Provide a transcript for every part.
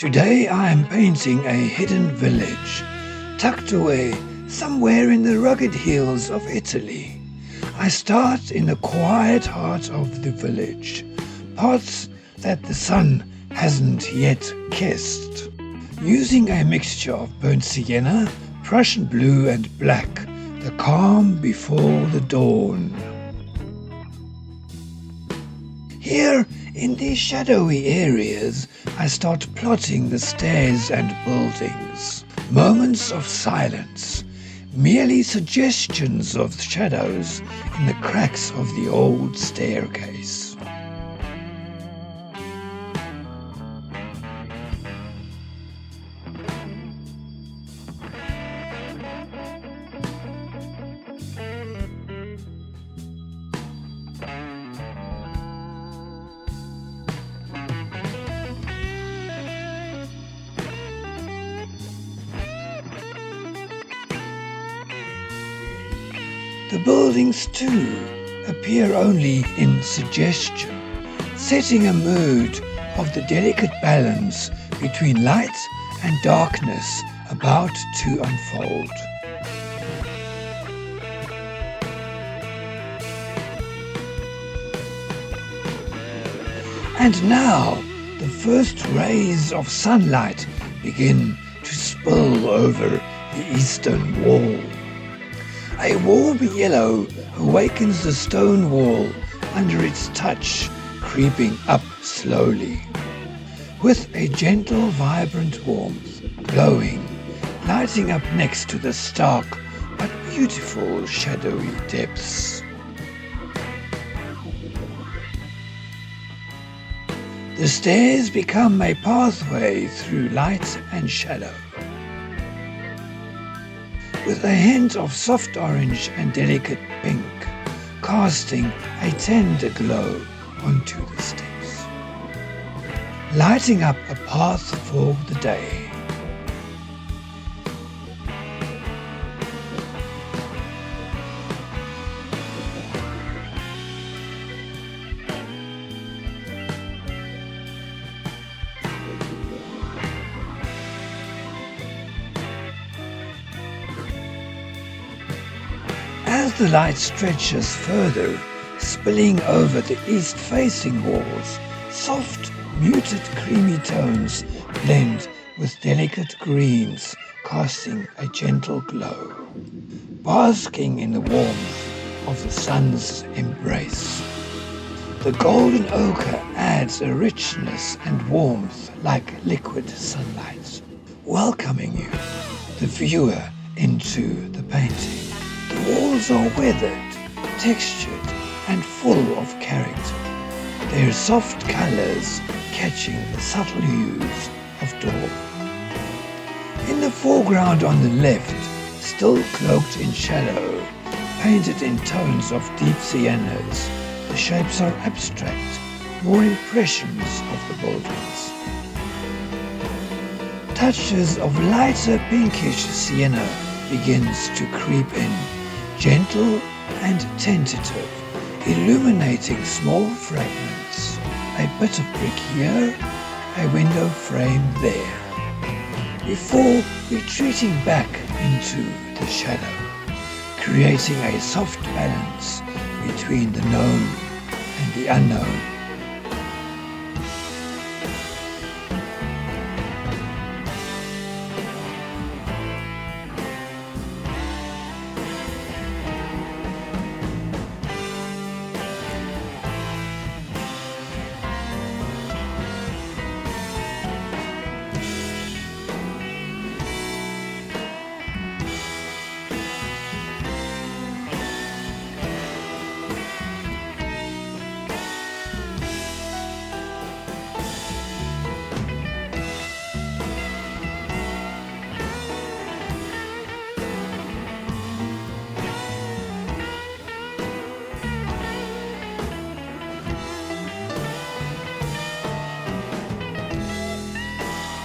Today I am painting a hidden village, tucked away somewhere in the rugged hills of Italy. I start in the quiet heart of the village, parts that the sun hasn't yet kissed. Using a mixture of burnt sienna, Prussian blue and black, the calm before the dawn. Here, in these shadowy areas, I start plotting the stairs and buildings. Moments of silence, merely suggestions of shadows in the cracks of the old staircase. The buildings, too, appear only in suggestion, setting a mood of the delicate balance between light and darkness about to unfold. And now, the first rays of sunlight begin to spill over the eastern wall. A warm yellow awakens the stone wall under its touch, creeping up slowly. With a gentle, vibrant warmth glowing, lighting up next to the stark but beautiful shadowy depths. The stairs become a pathway through light and shadow, with a hint of soft orange and delicate pink, casting a tender glow onto the steps, lighting up a path for the day. As the light stretches further, spilling over the east-facing walls, soft, muted creamy tones blend with delicate greens, casting a gentle glow, basking in the warmth of the sun's embrace. The golden ochre adds a richness and warmth like liquid sunlight, welcoming you, the viewer, into the painting. The walls are weathered, textured, and full of character, their soft colors catching the subtle hues of dawn. In the foreground on the left, still cloaked in shadow, painted in tones of deep siennas, the shapes are abstract, more impressions of the buildings. Touches of lighter pinkish sienna begins to creep in, gentle and tentative, illuminating small fragments, a bit of brick here, a window frame there, before retreating back into the shadow, creating a soft balance between the known and the unknown.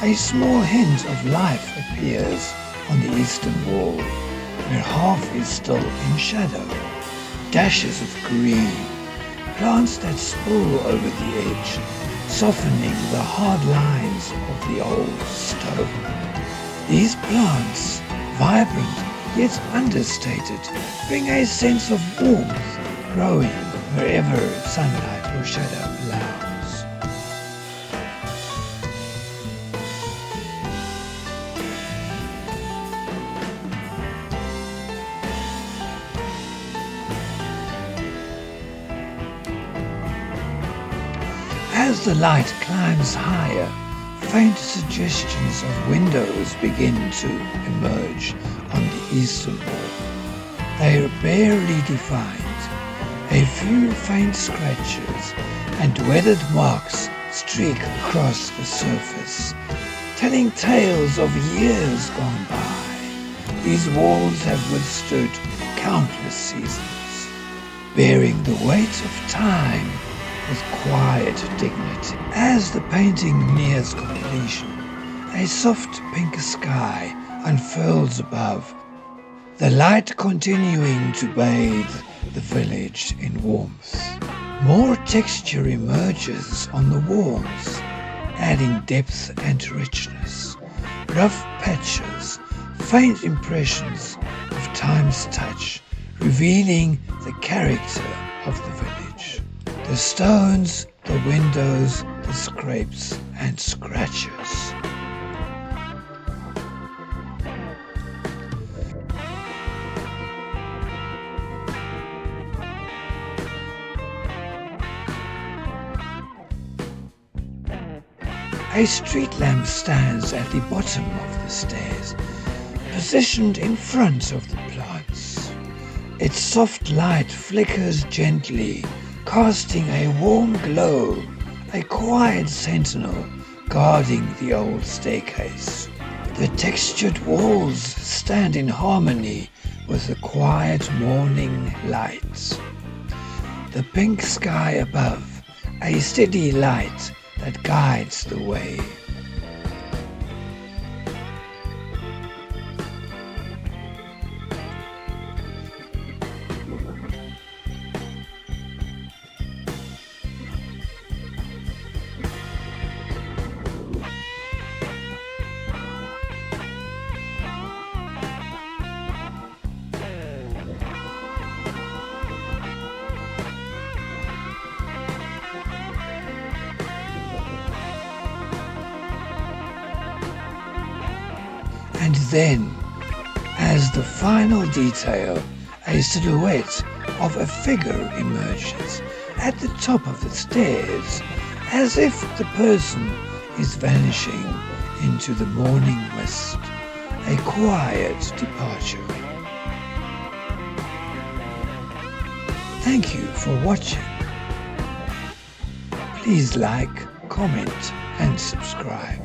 A small hint of life appears on the eastern wall, where half is still in shadow. Dashes of green, plants that spill over the edge, softening the hard lines of the old stone. These plants, vibrant yet understated, bring a sense of warmth, growing wherever sunlight or shadow allows. As the light climbs higher, faint suggestions of windows begin to emerge on the eastern wall. They are barely defined. A few faint scratches and weathered marks streak across the surface, telling tales of years gone by. These walls have withstood countless seasons, bearing the weight of time with quiet dignity. As the painting nears completion, a soft pink sky unfurls above, the light continuing to bathe the village in warmth. More texture emerges on the walls, adding depth and richness. Rough patches, faint impressions of time's touch, revealing the character of the village. The stones, the windows, the scrapes and scratches. A street lamp stands at the bottom of the stairs, positioned in front of the plants. Its soft light flickers gently, casting a warm glow, a quiet sentinel guarding the old staircase. The textured walls stand in harmony with the quiet morning light. The pink sky above, a steady light that guides the way. And then, as the final detail, a silhouette of a figure emerges at the top of the stairs, as if the person is vanishing into the morning mist, a quiet departure. Thank you for watching. Please like, comment and subscribe.